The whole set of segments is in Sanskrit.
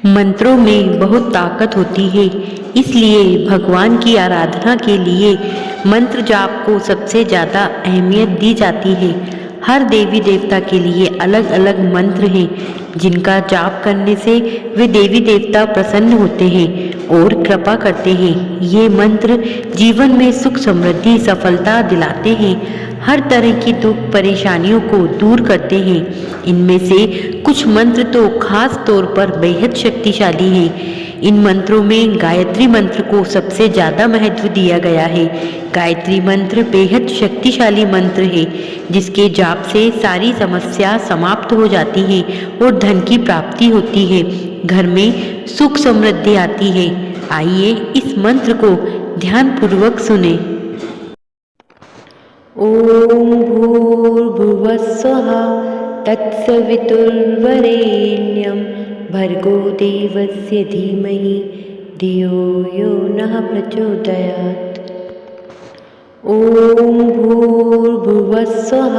मंत्रों में बहुत ताकत होती है, इसलिए भगवान की आराधना के लिए मंत्र जाप को सबसे ज़्यादा अहमियत दी जाती है। हर देवी देवता के लिए अलग अलग मंत्र हैं, जिनका जाप करने से वे देवी देवता प्रसन्न होते हैं और कृपा करते हैं। ये मंत्र जीवन में सुख समृद्धि सफलता दिलाते हैं, हर तरह की दुख परेशानियों को दूर करते हैं। इनमें से कुछ मंत्र तो खास तौर पर बेहद शक्तिशाली हैं। इन मंत्रों में गायत्री मंत्र को सबसे ज़्यादा महत्व दिया गया है। गायत्री मंत्र बेहद शक्तिशाली मंत्र है, जिसके जाप से सारी समस्या समाप्त हो जाती है और धन की प्राप्ति होती है। घर में सुख समृद्धि आती है। आइए इस मंत्र को ध्यानपूर्वक सुने। ओम भूर्भुवः स्वः तत्सवितुर्वरेण्यं भर्गो देवस्य धीमहि धियो यो नः प्रचोदयात्। ओम भूर्भुवः स्वः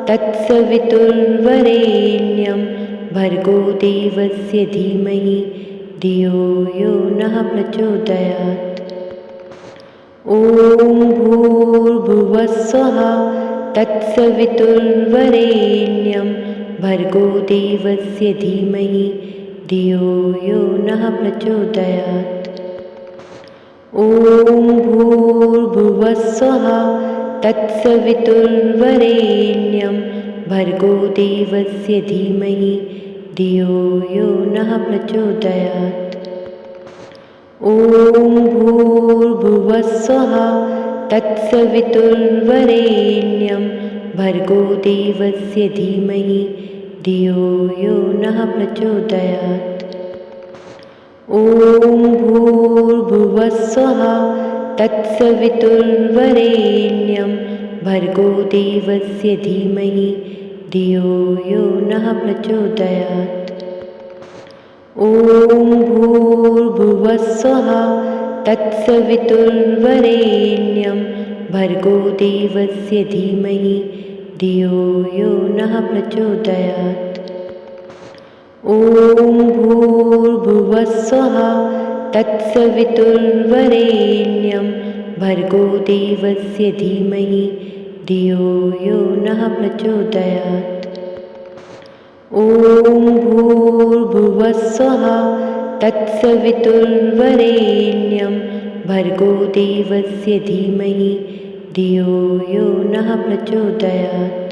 तत्सवितुर्वरेण्यं भर्गो देवस्य धीमहि धियो यो नः प्रचोदयात्। ओम भूर्भुवः स्वः तत्सवितुर्वरेण्यं भर्गो देवस्य धीमहि धियो यो नः प्रचोदयात्। ओम भूर्भुवः स्वः तत्सवितुर्वरेण्यं भर्गो देवस्य धीमहि धियो यो नः प्रचोदयात्। ओम भूर्भुवः स्वः तत्सवितुर्वरेण्यं भर्गो देवस्य धीमहि धियो यो नः प्रचोदयात्। ओम भूर्भुवः स्वः तत्सवितुर्वरेण्यं भर्गो देवस्य धीमहि धियो यो नः प्रचोदयात्। ओम भूर्भुवः स्वः तत्सवितुर्वरेण्यं भर्गो देवस्य धीमहि धियो यो नः प्रचोदयात्। ओम भूर्भुवः स्वः तत्सवितुर्वरेण्यं भर्गो देवस्य धीमहि धियो यो नः प्रचोदयात्। ओम भूर्भुवः स्वः तत्सवितुर्वरेण्यं भर्गो देवस्य धीमहि धियो यो नः प्रचोदयात्।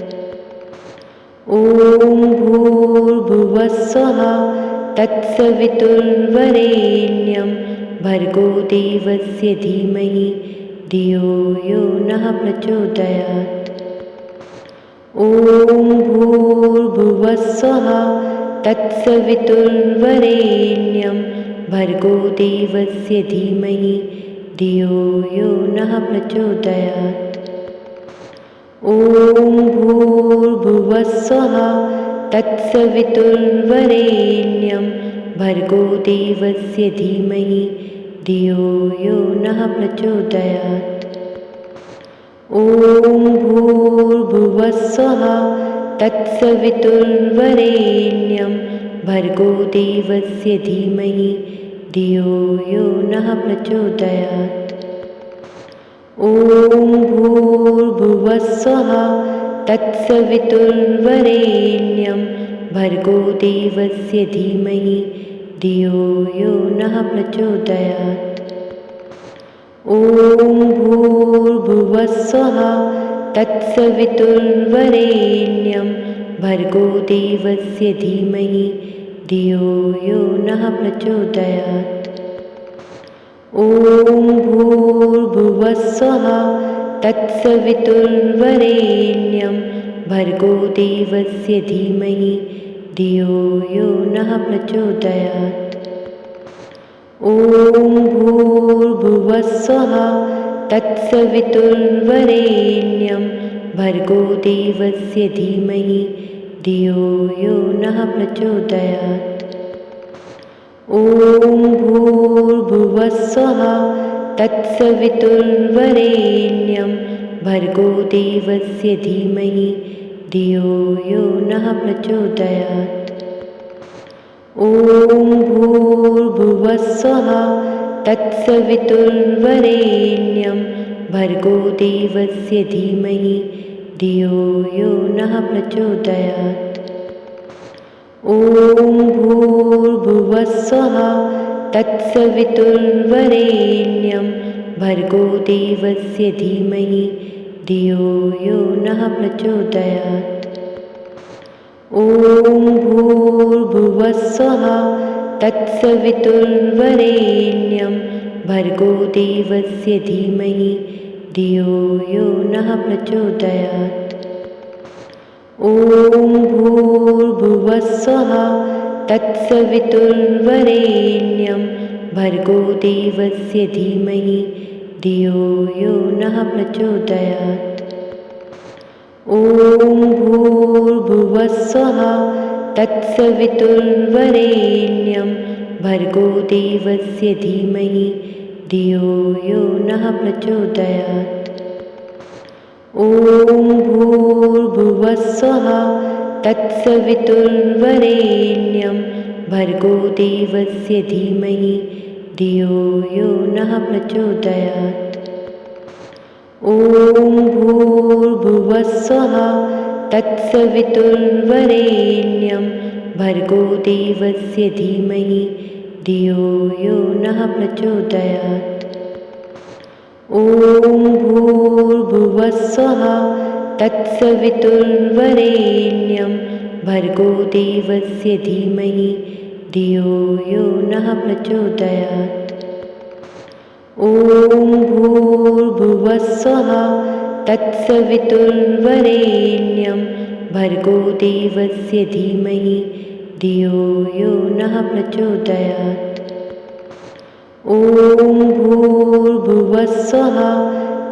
ओम भूर्भुवः स्वः तत्सवितुर्वरेण्यं भर्गो देवस्य धीमहि धियो यो नः प्रचोदयात्। ओम भूर्भुवः स्वः तत्सवितुर्वरेण्यं भर्गो देवस्य धीमहि धियो यो नः प्रचोदयात्। ओम भूर्भुवः स्वः तत्सवितुर्वरेण्यं भर्गो देवस्य धीमहि धियो यो नः प्रचोदयात्। ओम भूर्भुवः स्वः तत्सवितुर्वरेण्यं भर्गो देवस्य धीमहि धियो यो नः प्रचोदयात्। ओम भूर्भुवः स्वः तत्सवितुर्वरेण्यं भर्गो देवस्य धीमहि धियो यो नः प्रचोदयात्। ओम भूर्भुवः स्वः तत्सवितुर्वरेण्यं भर्गो देवस्य धीमहि धियो यो नः प्रचोदयात्। ओम भूर्भुवः स्वः तत्सवितुर्वरेण्यं भर्गो देवस्य धीमहि धियो यो नः प्रचोदयात्। ओम भूर्भुवः स्वः तत्सवितुर्वरेण्यं भर्गो देवस्य धीमहि धियो यो नः प्रचोदयात्। ओम भूर्भुवः स्वः तत्सवितुर्वरेण्यं भर्गो देवस्य धीमहि धियो यो नः प्रचोदयात्। ॐ भूर्भुवः स्वः तत्सवितुर्वरेण्यं भर्गो देवस्य धीमहि धियो यो नः प्रचोदयात्। ॐ भूर्भुवः स्वः तत्सवितुर्वरेण्यं भर्गो देवस्य धीमहि धियो यो नः प्रचोदयात्। ॐ भूर्भुवः स्वः तत्सवितुर्वरेण्यं भर्गो देवस्य धीमहि धियो यो नः प्रचोदयात्। ॐ भूर्भुवः स्वः तत्सवितुर्वरेण्यं भर्गो देवस्य धीमहि धियो यो नः प्रचोदयात्। ॐ भूर्भुवः स्वः तत्सवितुर्वरेण्यं भर्गो देवस्य धीमहि धियो यो नः प्रचोदयात्। ॐ भूर्भुवः स्वः तत्सवितुर्वरेण्यं भर्गो देवस्य धीमहि धियो यो नः प्रचोदयात्। ॐ भूर्भुवः स्वः तत्सवितुर्वरेण्यं भर्गो देवस्य धीमहि धियो यो नः प्रचोदयात्। ॐ भूर्भुवः स्वः तत्सवितुर्वरेण्यं भर्गो देवस्य धीमहि धियो यो नः प्रचोदयात्। ॐ भूर्भुवः स्वः तत्सवितुर्वरेण्यं भर्गो देवस्य धीमहि धियो यो नः प्रचोदयात्। ॐ भूर्भुवः स्वः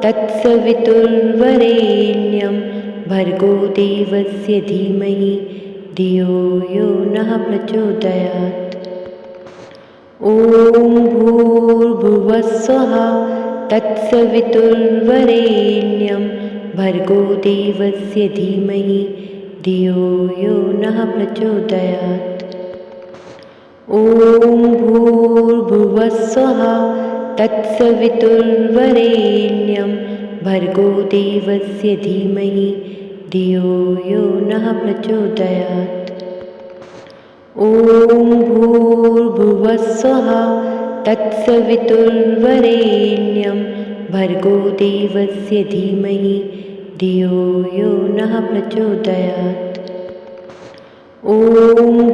तत्सवितुर्वरेण्यं भर्गो देवस्य धीमहि धियो यो नः प्रचोदयात्। ॐ भूर्भुवः स्वः तत्सवितुर्वरेण्यं भर्गो देवस्य धीमहि धियो यो नः प्रचोदयात्। ॐ भूर्भुवः स्वः तत्सवितुर्वरेण्यं भर्गो देवस्य धीमहि धियो यो नः प्रचोदयात्। ॐ भूर्भुवः स्वः तत्सवितुर्वरेण्यं भर्गो देवस्य धीमहि धियो यो नः प्रचोदयात्। ॐ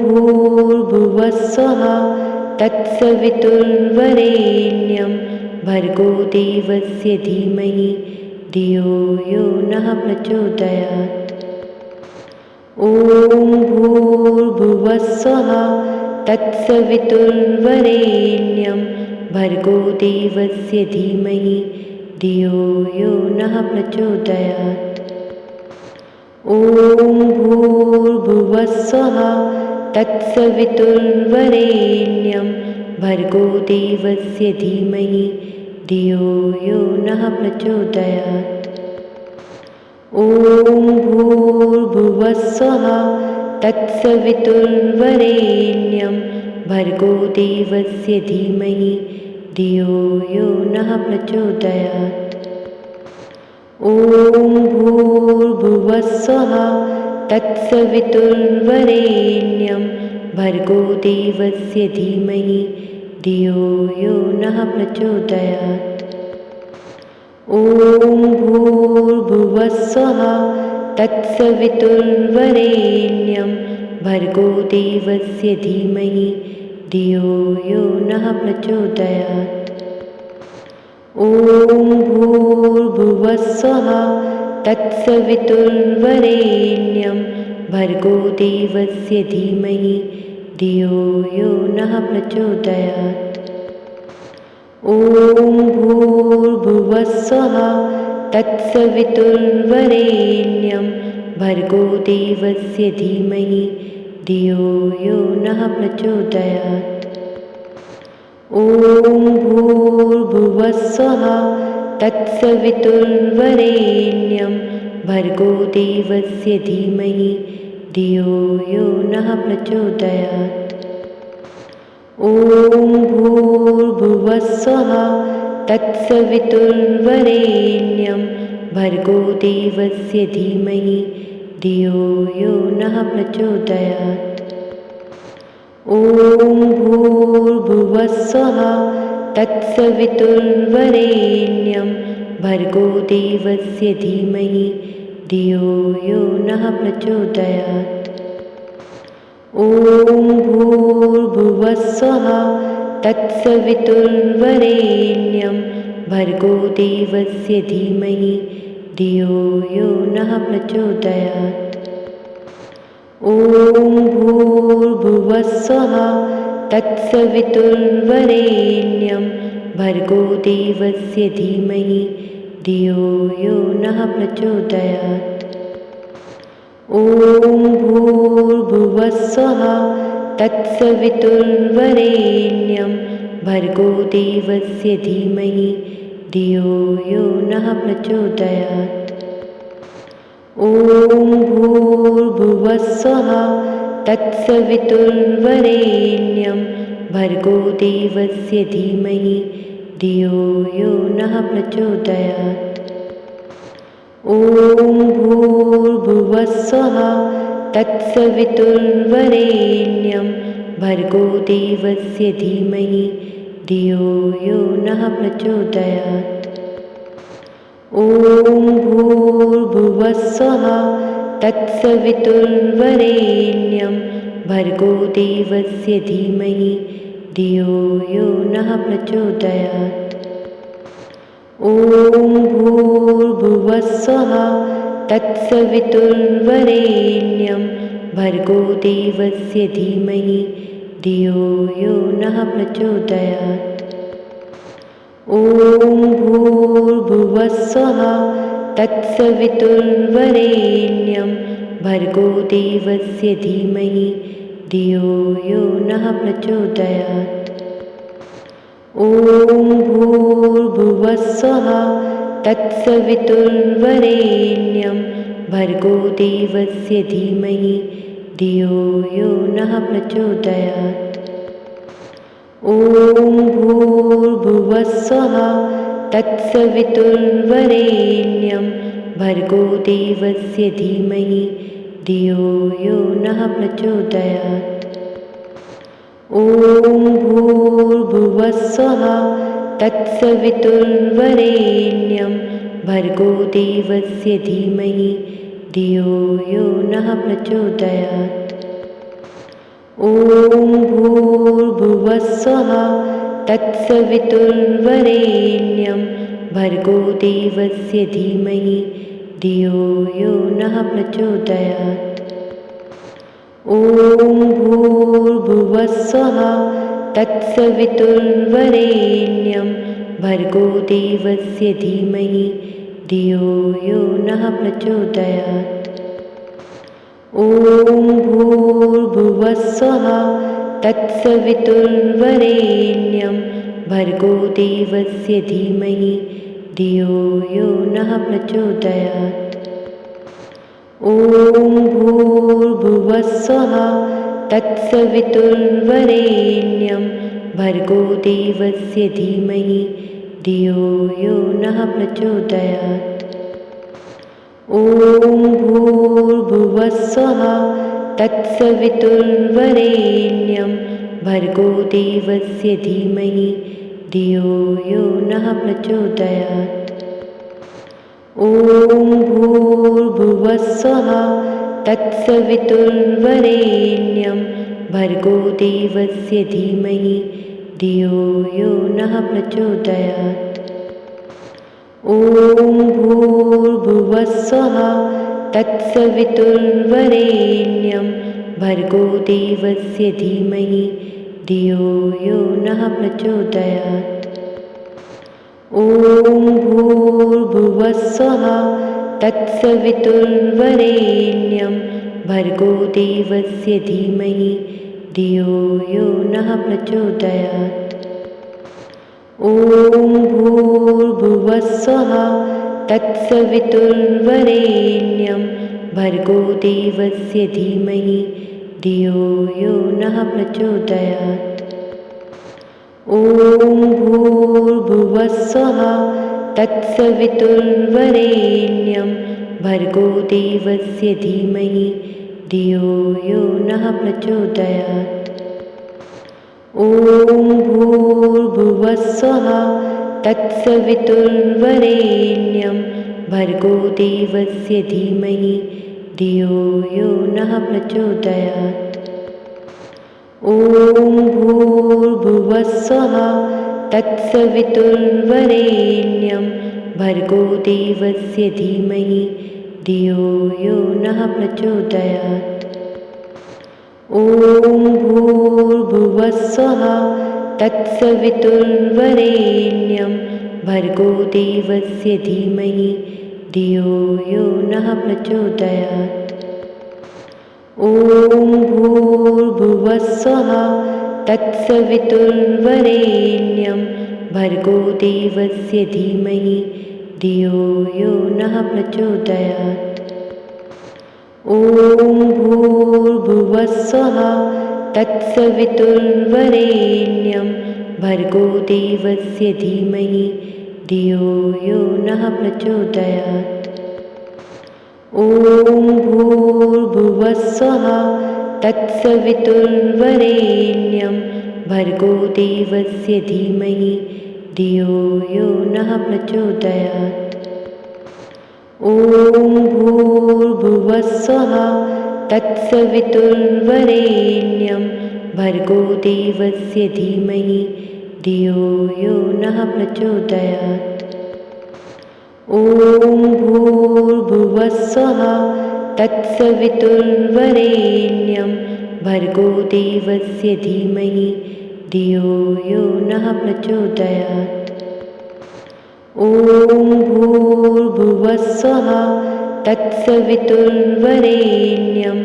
भूर्भुवः स्वः तत्सवितुर्वरेण्यं भर्गो देवस्य धीमहि धियो यो नः प्रचोदयात्। ॐ भूर्भुवः स्वः तत्सवितुर्वरेण्यं भर्गो देवस्य धीमहि धियो यो नः प्रचोदयात्। ॐ भूर्भुवः स्वः तत्सवितुर्वरेण्यं भर्गो देवस्य धीमहि धियो यो नः प्रचोदयात्। ॐ भूर्भुवः स्वः तत्सवितुर्वरेण्यं भर्गो देवस्य धीमहि धियो यो नः प्रचोदयात्। ॐ भूर्भुवः स्वः तत्सवितुर्वरेण्यं भर्गो देवस्य धीमहि धियो यो नः प्रचोदयात्। ॐ भूर्भुवः स्वः तत्सवितुर्वरेण्यं भर्गो देवस्य धीमहि धियो यो नः प्रचोदयात्। ॐ भूर्भुवः स्वः तत्सवितुर्वरेण्यं भर्गो देवस्य धीमहि धियो यो नः प्रचोदयात्। ॐ भूर्भुवः स्वः तत्सवितुर्वरेण्यं भर्गो देवस्य धीमहि धियो यो नः प्रचोदयात्। ॐ भूर्भुवः स्वः तत्सवितुर्वरेण्यं भर्गो देवस्य धीमहि धियो यो नः प्रचोदयात्। ॐ भूर्भुवः स्वः तत्सवितुर्वरेण्यं भर्गो देवस्य धीमहि धियो यो नः प्रचोदयात्। ॐ भूर्भुवः स्वः तत्सवितुर्वरेण्यं भर्गो देवस्य धीमहि धियो यो नः प्रचोदयात्। ॐ भूर्भुवः स्वः तत्सवितुर्वरेण्यं भर्गो देवस्य धीमहि धियो यो नः प्रचोदयात्। ॐ भूर्भुवः स्वः तत्सवितुर्वरेण्यं भर्गो देवस्य धीमहि धियो यो नः प्रचोदयात्। ॐ भूर्भुवः स्वः तत्सवितुर्वरेण्यं भर्गो देवस्य धीमहि धियो यो नः प्रचोदयात्। ॐ भूर्भुवः स्वः तत्सवितुर्वरेण्यं भर्गो देवस्य धीमहि धियो यो नः प्रचोदयात्। ॐ भूर्भुवः स्वः तत्सवितुर्वरेण्यं भर्गो देवस्य धीमहि धियो यो नः प्रचोदयात्। ॐ भूर्भुवः स्वः तत्सवितुर्वरेण्यं भर्गो देवस्य धीमहि धियो यो नः प्रचोदयात्। ॐ भूर्भुवः स्वः तत्सवितुर्वरेण्यं भर्गो देवस्य धीमहि धियो यो नः प्रचोदयात्। ॐ भूर्भुवः स्वः तत्सवितुर्वरेण्यं भर्गो देवस्य धीमहि धियो यो नः प्रचोदयात्। ॐ भूर्भुवः स्वः तत्सवितुर्वरेण्यं भर्गो देवस्य धीमहि धियो यो नः प्रचोदयात्। ॐ भूर्भुवः स्वः तत्सवितुर्वरेण्यं भर्गो देवस्य धीमहि धियो यो नः प्रचोदयात्। ॐ भूर्भुवः स्वः तत्सवितुर्वरेण्यं भर्गो देवस्य धीमहि धियो यो नः प्रचोदयात्। ॐ भूर्भुवः स्वः तत्सवितुर्वरेण्यं भर्गो देवस्य धीमहि धियो यो नः प्रचोदयात्। ॐ भूर्भुवः स्वः तत्सवितुर्वरेण्यं भर्गो देवस्य धीमहि धियो यो नः प्रचोदयात्। ॐ भूर्भुवः स्वः तत्सवितुर्वरेण्यं भर्गो देवस्य धीमहि धियो यो नः प्रचोदयात्। ॐ भूर्भुवः स्वः तत्सवितुर्वरेण्यं भर्गो देवस्य धीमहि धियो यो नः प्रचोदयात्। ॐ भूर्भुवः स्वः तत्सवितुर्वरेण्यं भर्गो देवस्य धीमहि धियो यो नः प्रचोदयात्। ॐ भूर्भुवः स्वः तत्सवितुर्वरेण्यं भर्गो देवस्य धीमहि धियो यो नः प्रचोदयात्। ॐ भूर्भुवः स्वः तत्सवितुर्वरेण्यं भर्गो देवस्य धीमहि धियो यो नः प्रचोदयात्। ॐ भूर्भुवः स्वः तत्सवितुर्वरेण्यं भर्गो देवस्य धीमहि धियो यो नः प्रचोदयात्। ॐ भूर्भुवः स्वः तत्सवितुर्वरेण्यं भर्गो देवस्य धीमहि धियो यो नः प्रचोदयात्। ॐ भूर्भुवस्सुवः तत्सवितुर्वरेण्यं भर्गो देवस्य धीमहि धियो यो नः प्रचोदयात्। ॐ भूर्भुवस्सुवः तत्सवितुर्वरेण्यं भर्गो देवस्य धीमहि धियो यो नः प्रचोदयात्। ॐ भूर्भुवस्सुवः तत्सवितुर्वरेण्यं भर्गो देवस्य धीमहि धियो यो नः प्रचोदयात्। ॐ भूर्भुवस्सुवः तत्सवितुर्वरेण्यं भर्गो देवस्य धीमहि धियो यो नः प्रचोदयात्। ॐ भूर्भुवस्सुवः तत्सवितुर्वरेण्यं भर्गो देवस्य धीमहि धियो यो नः प्रचोदयात्। ॐ भूर्भुवस्सुवः तत्सवितुर्वरेण्यं भर्गो देवस्य धीमहि धियो यो नः प्रचोदयात्। ॐ भूर्भुवस्सुवः तत्सवितुर्वरेण्यं भर्गो देवस्य धीमहि धियो यो नः प्रचोदयात्। ॐ भूर्भुवस्सुवः तत्सवितुर्वरेण्यं भर्गो देवस्य धीमहि धियो यो नः प्रचोदयात्। ॐ भूर्भुवस्सुवः तत्सवितुर्वरेण्यं भर्गो देवस्य धीमहि धियो यो नः प्रचोदयात्। ॐ भूर्भुवस्सुवः तत्सवितुर्वरेण्यं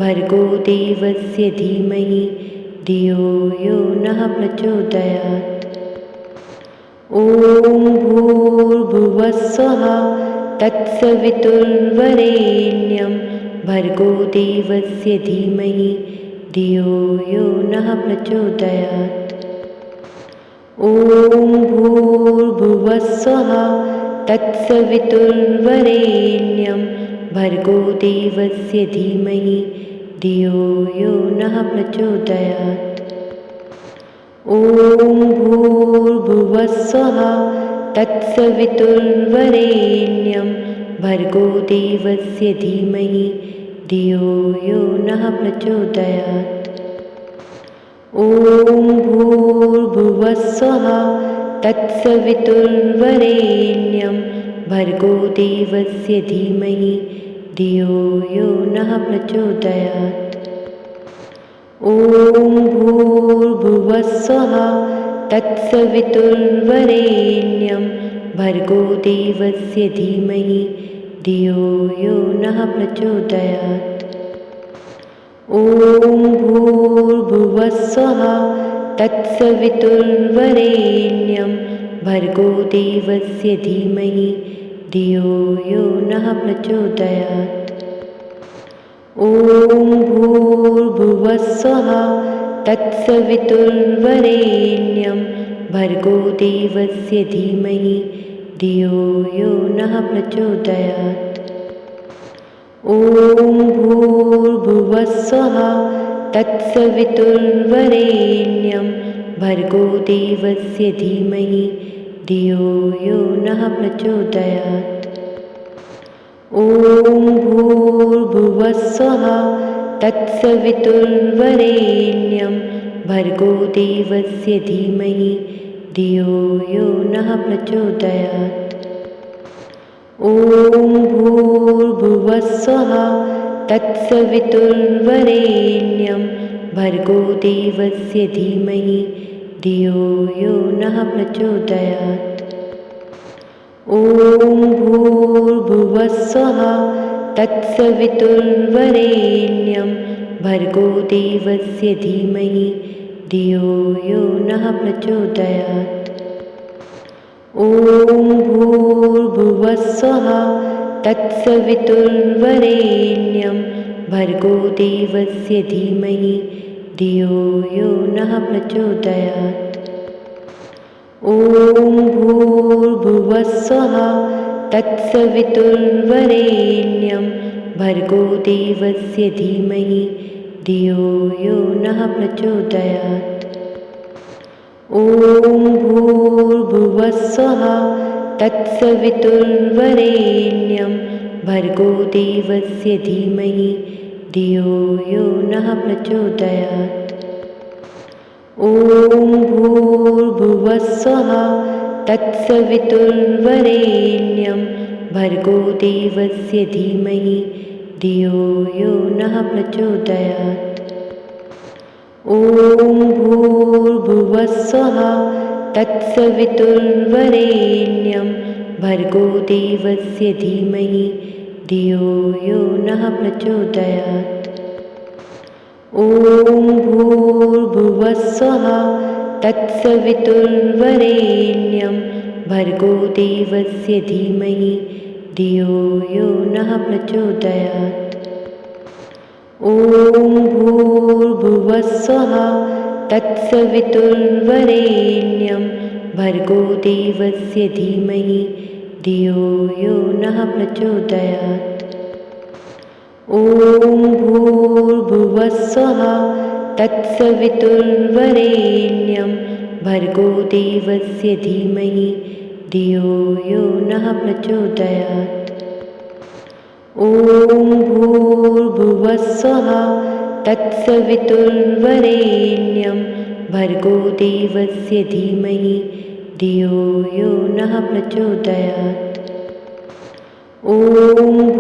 भर्गो देवस्य धीमहि धियो यो नः प्रचोदयात्। ॐ भूर्भुवस्सुवः तत्सवितुर्वरेण्यं भर्गो देवस्य धीमहि धियो यो नः प्रचोदयात्। ॐ भूर्भुवस्सुवः तत्सवितुर्वरेण्यं भर्गो देवस्य धीमहि धियो यो नः प्रचोदयात्। ॐ भूर्भुवस्सुवः तत्सवितुर्वरेण्यं भर्गो देवस्य धीमहि धियो यो नः प्रचोदयात्। ॐ भूर्भुवस्सुवः तत्सवितुर्वरेण्यं भर्गो देवस्य धीमहि धियो यो नः प्रचोदयात्। ॐ भूर्भुवस्सुवः तत्सवितुर्वरेण्यं भर्गो देवस्य धीमहि धियो यो नः प्रचोदयात्। ॐ भूर्भुवस्सुवः तत्सवितुर्वरेण्यं भर्गो देवस्य धीमहि धियो यो नः प्रचोदयात्। ॐ भूर्भुवस्सुवः तत्सवितुर्वरेण्यं भर्गो देवस्य धीमहि धियो यो नः प्रचोदयात्। ॐ भूर्भुवस्सुवः तत्सवितुर्वरेण्यं भर्गो देवस्य धीमहि धियो यो नः प्रचोदयात्। ॐ भूर्भुवस्सुवः तत्सवितुर्वरेण्यं भर्गो देवस्य धीमहि धियो यो नः प्रचोदयात्। ॐ भूर्भुवस्सुवः तत्सवितुर्वरेण्यं भर्गो देवस्य धीमहि धियो यो नः प्रचोदयात्। ॐ भूर्भुवस्सुवः तत्सवितुर्वरेण्यं भर्गो देवस्य धीमहि धियो यो नः प्रचोदयात्। ॐ भूर्भुवस्सुवः तत्सवितुर्वरेण्यं भर्गो देवस्य धीमहि धियो यो नः प्रचोदयात्। ॐ भूर्भुवः स्वः तत्सवितुर्वरेण्यं भर्गो देवस्य धीमहि धियो यो नः प्रचोदयात्। ॐ भूर्भुवः स्वः तत्सवितुर्वरेण्यं भर्गो देवस्य धीमहि धियो यो नः प्रचोदयात्। ॐ भूर्भुवः स्वः तत्सवितुर्वरेण्यं भर्गो देवस्य धीमहि धियो यो नः प्रचोदयात्। ॐ भूर्भुवः स्वः तत्सवितुर्वरेण्यं भर्गो देवस्य धीमहि धियो यो नः प्रचोदयात्। ॐ भूर्भुवः स्वः तत्सवितुर्वरेण्यं भर्गो देवस्य धीमहि धियो यो नः प्रचोदयात्। ॐ भूर्भुवः स्वः तत्सवितुर्वरेण्यं भर्गो देवस्य धीमहि धियो यो नः प्रचोदयात्। ॐ भूर्भुवः स्वः तत्सवितुर्वरेण्यं भर्गो देवस्य धीमहि धियो यो नः प्रचोदयात्। ॐ भूर्भुवः स्वः तत्सवितुर्वरेण्यं भर्गो देवस्य धीमहि धियो यो नः प्रचोदयात्। ॐ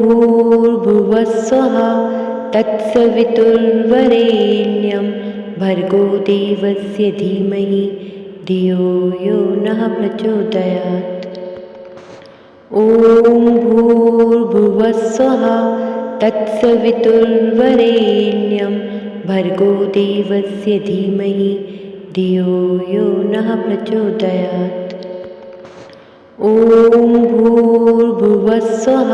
भूर्भुवः स्वः तत्सवितुर्वरेण्यं भर्गो देवस्य धीमहि धियो यो नः प्रचोदयात्। ॐ भूर्भुवः स्वः तत्सवितुर्वरेण्यं भर्गो देवस्य धीमहि धियो यो नः प्रचोदयात्। ॐ भूर्भुवः स्वः